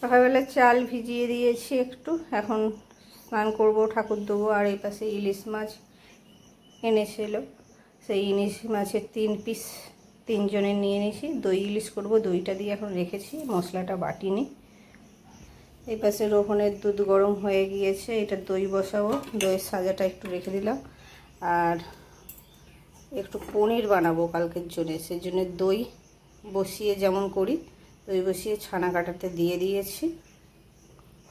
সকালবেলা চাল ভিজিয়ে দিয়েছি একটু, এখন স্নান করব, ঠাকুর দেবো। আর এই পাশে ইলিশ মাছ এনেছিল, সেই ইলিশ মাছের 3 পিস 3 জনের নিয়ে নিয়েছি। দই ইলিশ করব, দইটা দিয়ে এখন রেখেছি, মশলাটা বাটিনি। এই পাশে রোহনের দুধ গরম হয়ে গিয়েছে, এটা দই বসাবো, দইয়ের সাজাটা একটু রেখে দিলাম। আর একটু পনির বানাবো কালকের জন্য, সেই জন্য দই বসিয়ে যেমন করি, দই বসিয়ে ছানা কাটাতে দিয়ে দিয়েছি।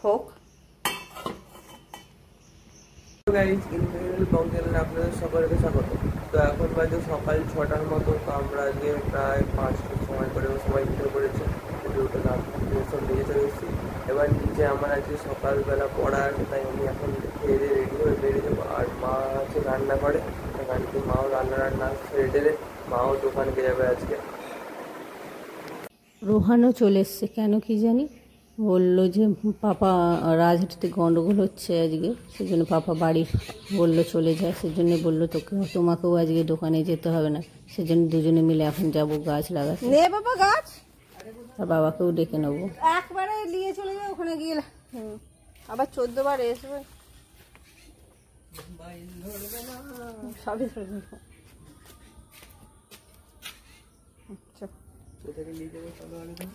হোক। আপনাদের সকলকে স্বাগত। তো এখন বাজে সকাল 6টার মতো। তো আমরা আজকে প্রায় 5টার সময় করে সবাই উঠে পড়েছি, উঠে সব নিয়ে চলে এসেছি। এবার নিচে আমার আজকে সকালবেলা পড়া আছে, তাই আমি এখন খেয়ে দিয়ে রেডি হয়ে বেরিয়ে যাবো। আর মা আছে রান্না করে, বাড়িতে মাও রান্না ছেড়ে টেরে মাও দোকানকে যাবে আজকে। রোহানও চলে এসছে, কেন কি জানি বললো যে পাপা রাজহাটিতে গন্ডগোল হচ্ছে আজকে, সেই জন্য পাপা বাড়ি বললো চলে যায়, সেজন্য বললো তোমাকেও আজকে দোকানে যেতে হবে না, সেজন্য দুজনে মিলে এখন যাব গাছ লাগাতে। নে বাবা গাছ, আর বাবাকেও ডেকে নেবো, একবারে নিয়ে চলে যাও ওখানে গিয়ে, আবার 14 বার এসবে, সবই ধরবে।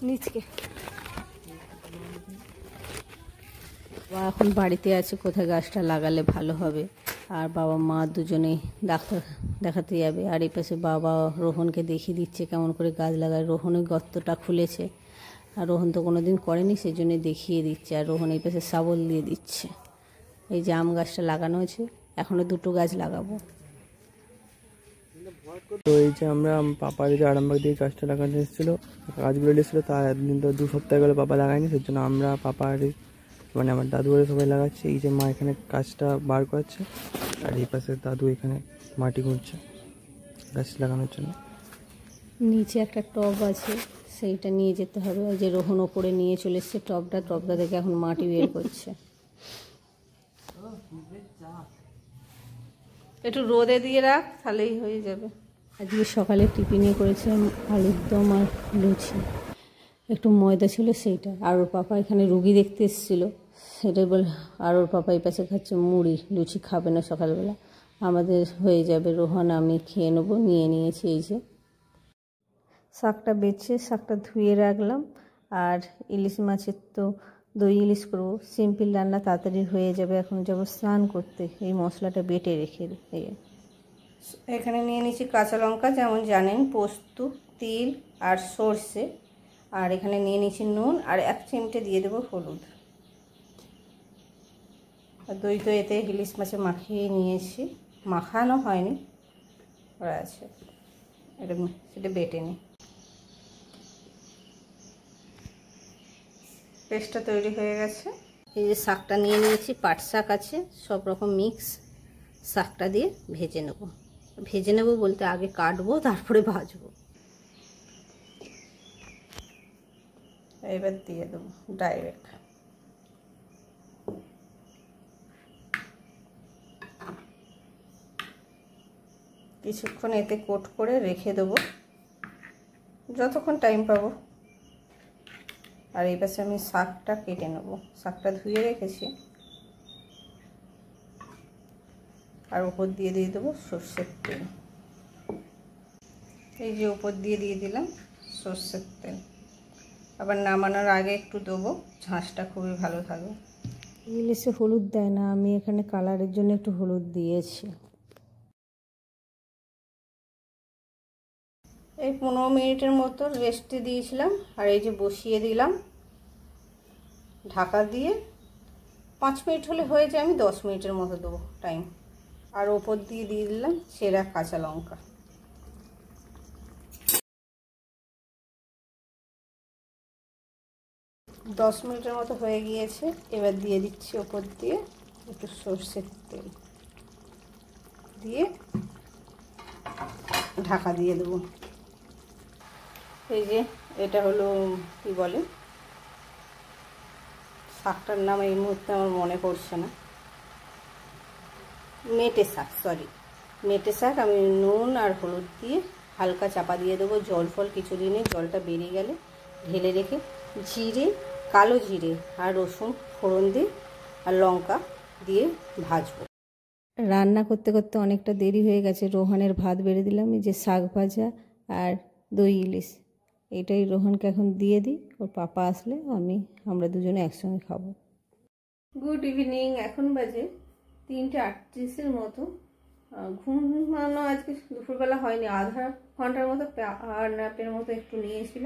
নিচকে এখন বাড়িতে আছে, কোথায় গাছটা লাগালে ভালো হবে। আর বাবা মা দুজনেই ডাক্তার দেখাতে যাবে। আর এই পাশে বাবা রোহনকে দেখিয়ে দিচ্ছে কেমন করে গাছ লাগায়। রোহনের গর্তটা খুলেছে, আর রোহন তো কোনোদিন করেনি, সেই জন্য দেখিয়ে দিচ্ছে। আর রোহন এই পাশে শাবল দিয়ে দিচ্ছে। এই যে আম গাছটা লাগানো আছে, এখনও 2টো গাছ লাগাবো। তো এই যে আমরা পাপার যে আরামবাগ দিয়ে গাছটা লাগানো এসেছিলো, গাছগুলো এসেছিলো, তার একদিন তো 2 সপ্তাহ গেলে পাপা লাগায়নি, সেই জন্য আমরা পাপার মানে আমার দাদু বাড়ি সবাই লাগাচ্ছে। এই যে মা এখানে গাছটা বার করছে, আর এই পাশে দাদু এখানে মাটি খুঁড়ছে গাছ লাগানোর জন্য। নিচে একটা টব আছে, সেইটা নিয়ে যেতে হবে। ওই যে রোহন ওপরে নিয়ে চলে এসছে টবটা থেকে এখন মাটি বের করছে। একটু রোদে দিয়ে রাখ, তাহলেই হয়ে যাবে। আজকে সকালে টিফিনে করেছিলাম আলুর দম আর লুচি, একটু ময়দা ছিল সেইটা। আর ওর পাপা এখানে রুগী দেখতে এসেছিলো, সেটাই বলে। আর ওর পাপা এই পাশে খাচ্ছে মুড়ি, লুচি খাবে না সকালবেলা। আমাদের হয়ে যাবে, রোহন আমি খেয়ে নেবো, নিয়ে নিয়েছি। এই যে শাকটা বেছে শাকটা ধুয়ে রাখলাম। আর ইলিশ মাছের তো দই ইলিশ করবো, সিম্পল রান্না, তাড়াতাড়ি হয়ে যাবে। এখন যাব স্নান করতে, এই মশলাটা বেটে রেখে দিই। এখানে নিয়ে নিয়েছি কাঁচা লঙ্কা, যেমন জানেন, পোস্ত, তিল আর সর্ষে। আর এখানে নিয়ে নিয়েছি নুন, আর 1 চিমটে দিয়ে দেবো হলুদ। আর দই তো এতে ইলিশ মাছে মাখিয়ে নিয়েছি, মাখানো হয়নি, ওরা আছে, এটা সেটা বেটে নিই। পেস্টটা তৈরি হয়ে গেছে। এই যে শাকটা নিয়ে নিয়েছি, পাট শাক আছে, সব রকম মিক্স। শাকটা দিয়ে ভেজে নেব বলতে আগে কাটবো, তারপরে ভাজবো। এবার দিয়ে দেবো ডাইরেক্ট। কিছুক্ষণ এতে কোট করে রেখে দেবো, যতক্ষণ টাইম পাবো। আর এই পাশে আমি শাকটা কেটে নেব, শাকটা ধুয়ে রেখেছি। আর উপর দিয়ে দেবো সর্ষের তেল। এই যে উপর দিয়ে দিলাম সর্ষের তেল। আবার নামানোর আগে একটু দেবো, ঝাঁসটা খুবই ভালো থাকবে। ইলিশে হলুদ দেয় না, আমি এখানে কালারের জন্য একটু হলুদ দিয়েছি। এই 15 মিনিটের মতো রেস্টে দিয়েছিলাম। আর এই যে বসিয়ে দিলাম ঢাকা দিয়ে, 5 মিনিট হলে হয়ে যায়, আমি 10 মিনিটের মতো দেবো টাইম। আর ওপর দিয়ে দিলাম চেরা কাঁচা লঙ্কা। দশ মিনিটের মতো হয়ে গিয়েছে। এবার দিয়ে দিচ্ছি ওপর দিয়ে একটু সর্ষের তেল দিয়ে ঢাকা দিয়ে দেবো। এই যে এটা হলো কি বলে, শাকটার নাম এই মুহূর্তে আমার মনে পড়ছে না, মেটে শাক, মেটে শাক। আমি নুন আর হলুদ দিয়ে হালকা চাপা দিয়ে দেবো, জল ফল কিছু দিনে, জলটা বেরিয়ে গেলে ঢেলে রেখে জিরে কালো জিরে আর রসুন ফোড়ন দিয়ে আর লঙ্কা দিয়ে ভাজবো। রান্না করতে করতে অনেকটা দেরি হয়ে গেছে। রোহানের ভাত বেড়ে দিলাম, এই যে শাক ভাজা আর দই ইলিশ, এটাই রোহনকে এখন দিয়ে দিই। ওর পাপা আসলে আমরা দুজনে একসঙ্গে খাবো। গুড ইভিনিং, এখন বাজে 3:38 মতো। ঘুমানো আজকে দুপুরবেলা হয়নি, আধা ঘন্টার মতো আর ন্যাপের মতো একটু নিয়েছিল।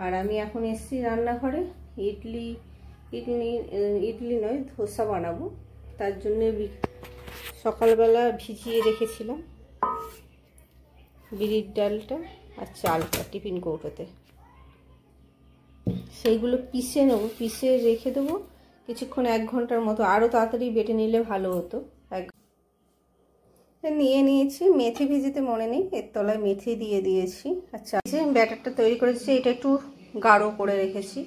আর আমি এখন এসেছি রান্নাঘরে। ইডলি নয়, ধোসা বানাবো। তার জন্যে সকালবেলা ভিজিয়ে রেখেছিলাম বিরির ডালটা আর চালটা টিফিন কৌটোতে, সেইগুলো পিষে নেবো। পিষে রেখে দেবো কিছুক্ষণ, 1 ঘন্টার মতো। আরও তাড়াতাড়ি বেটে নিলে ভালো হতো। নিয়ে নিয়েছি, মেথি ভিজিতে মনে নেই, এর তলায় মেথি দিয়ে দিয়েছি। আচ্ছা, ব্যাটারটা তৈরি করেছি, এটা একটু গাঢ় করে রেখেছি,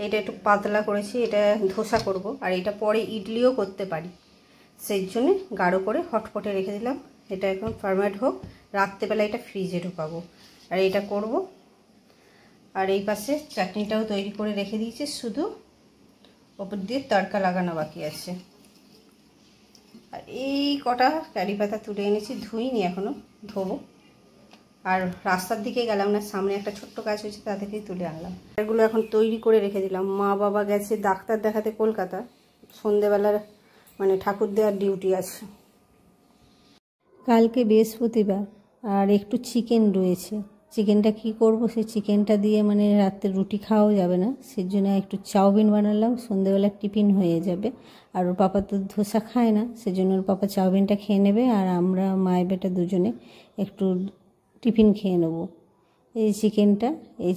এটা একটু পাতলা করেছি। এটা ধোসা করব, আর এটা পরে ইডলিও করতে পারি, সেই জন্যে গাঢ় করে হটপটে রেখে দিলাম। এটা এখন ফার্মেট হোক, রাত্রেবেলা এটা ফ্রিজে ঢোকাবো আর এটা করব। আর এই পাশে চাটনিটাও তৈরি করে রেখে দিয়েছি, শুধু ওপর দিয়ে তড়কা লাগানো বাকি আছে। আর এই কটা কারি পাতা তুলে এনেছি, ধুইনি এখনও, ধোবো। আর রাস্তার দিকে গেলাম না, সামনে একটা ছোট্ট গাছ হয়েছে, তা থেকেই তুলে আনলাম। এগুলো এখন তৈরি করে রেখে দিলাম। মা বাবা গেছে ডাক্তার দেখাতে কলকাতা, সন্ধেবেলার মানে ঠাকুর দেওয়ার ডিউটি আছে। কালকে বৃহস্পতিবার আর একটু চিকেন রয়েছে। চিকেনটা কি করব, সেই চিকেনটা দিয়ে মানে রাতে রুটি খাওয়াও যাবে না, সেই জন্য একটু চাউমিন বানালাম, সন্ধেবেলা টিফিন হয়ে যাবে। আর ওর পাপা তো ধোসা খায় না, সেজন্য ওর পাপা চাউমিনটা খেয়ে নেবে, আর আমরা মায়ের বেটা দুজনে একটু টিফিন খেয়ে নেব। এই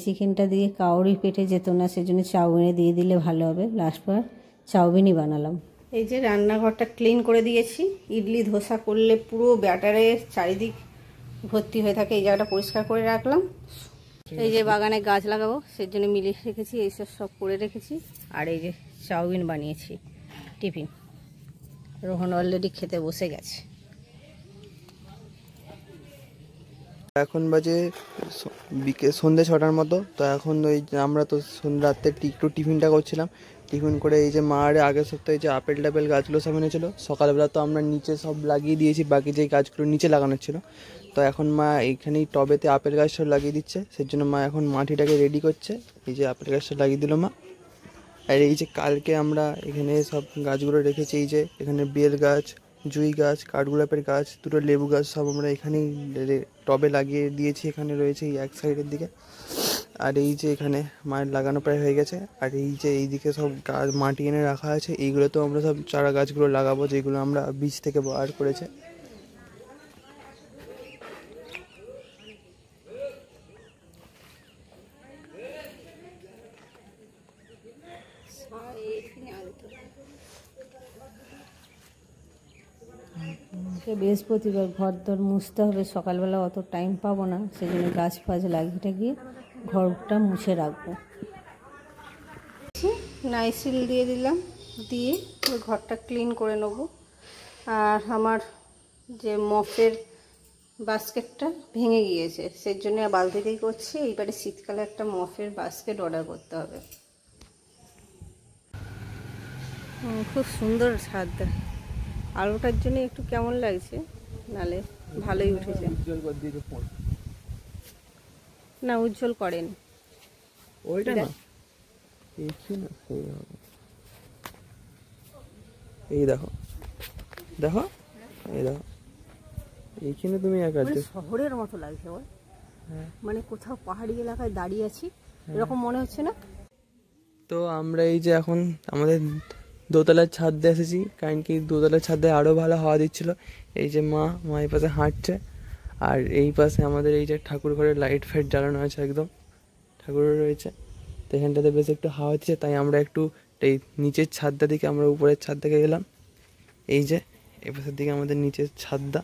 চিকেনটা দিয়ে কাউরি পেটে যেত না, সেজন্য চাউমিনে দিয়ে দিলে ভালো হবে। লাস্টবার চাউমিনই বানালাম। এই যে রান্নাঘরটা ক্লিন করে দিয়েছি। ইডলি ধোসা করলে পুরো ব্যাটারের চারিদিক ভর্তি হয়ে থাকে, এই জায়গাটা পরিষ্কার করে রাখলাম। এই যে বাগানে গাছ লাগাবো, সেই জন্য মিলিয়ে রেখেছি, এইসব সব করে রেখেছি। আর এই যে চাউমিন বানিয়েছি টিফিন, রোহন অলরেডি খেতে বসে গেছে। এখন বাজে সন্ধ্যে 6টার মতো। তো এখন ওই আমরা তো রাত্রে একটু টিফিনটা করছিলাম। টিফিন করে এই যে মার আগের সপ্তাহে যে আপেল টাপেল গাছগুলো সব এনেছিলো, সকালবেলা তো আমরা নিচে সব লাগিয়ে দিয়েছি, বাকি যেই গাছগুলো নিচে লাগানোর ছিল। তো এখন মা এইখানেই টবেতে আপেল গাছ সব লাগিয়ে দিচ্ছে, সেই জন্য মা এখন মাটিটাকে রেডি করছে। এই যে আপেল গাছটা লাগিয়ে দিল মা। আর এই যে কালকে আমরা এখানে সব গাছগুলো রেখেছি, এই যে এখানে বেল গাছ, জুই গাছ, কাঠগোলাপের গাছ, দুটো লেবু গাছ, সব আমরা এখানেই টবে লাগিয়ে দিয়েছি। এখানে রয়েছে এই এক সাইডের দিকে। আর এই যে এখানে মায়ের লাগানো প্রায় হয়ে গেছে। আর এই যে এইদিকে সব গাছ মাটি এনে রাখা আছে, এইগুলো তো আমরা সব চারা গাছগুলো লাগাবো, যেগুলো আমরা বীজ থেকে বার করেছে। বৃহস্পতিবার ঘর দর মুছতে হবে, সকালবেলা অত টাইম পাবো না, সেজন্য গাছ ফাছ লাগিয়ে গিয়ে ঘরটা মুছে রাখবো। নাইসিল দিয়ে দিলাম, দিয়ে ঘরটা ক্লিন করে নেব। আর আমার যে মপের বাস্কেটটা ভেঙে গিয়েছে, সেই জন্য বালতিতেই করছি। এইবারে শীতকালে একটা মপের বাস্কেট অর্ডার করতে হবে। খুব সুন্দর ছাদটা, আলোটার জন্য একটু কেমন লাগছে, নালে ভালোই উঠেছে। না, উজ্জ্বল করেন ওইটা না, এই দেখো দেখো, এই দেখো এইখানে তুমি শহরের মতো লাগছে, মানে কোথাও পাহাড়ি এলাকায় দাঁড়িয়ে আছি এরকম মনে হচ্ছে না। তো আমরা এই যে এখন আমাদের দোতলার ছাদে এসেছি, কারণ কি দোতলার ছাদে আরও ভালো হাওয়া দিচ্ছিল। এই যে মা এই পাশে হাঁটছে, আর এই পাশে আমাদের এই যে ঠাকুর ঘরের লাইট ফাইট জ্বালানো আছে, একদম ঠাকুরের রয়েছে। তো এখানটাতে বেশ একটু হাওয়া দিচ্ছে, তাই আমরা একটু এই নিচের ছাদটা দিকে, আমরা উপরের ছাদ থেকে গেলাম। এই যে এ পাশের দিকে আমাদের নিচের ছাদটা।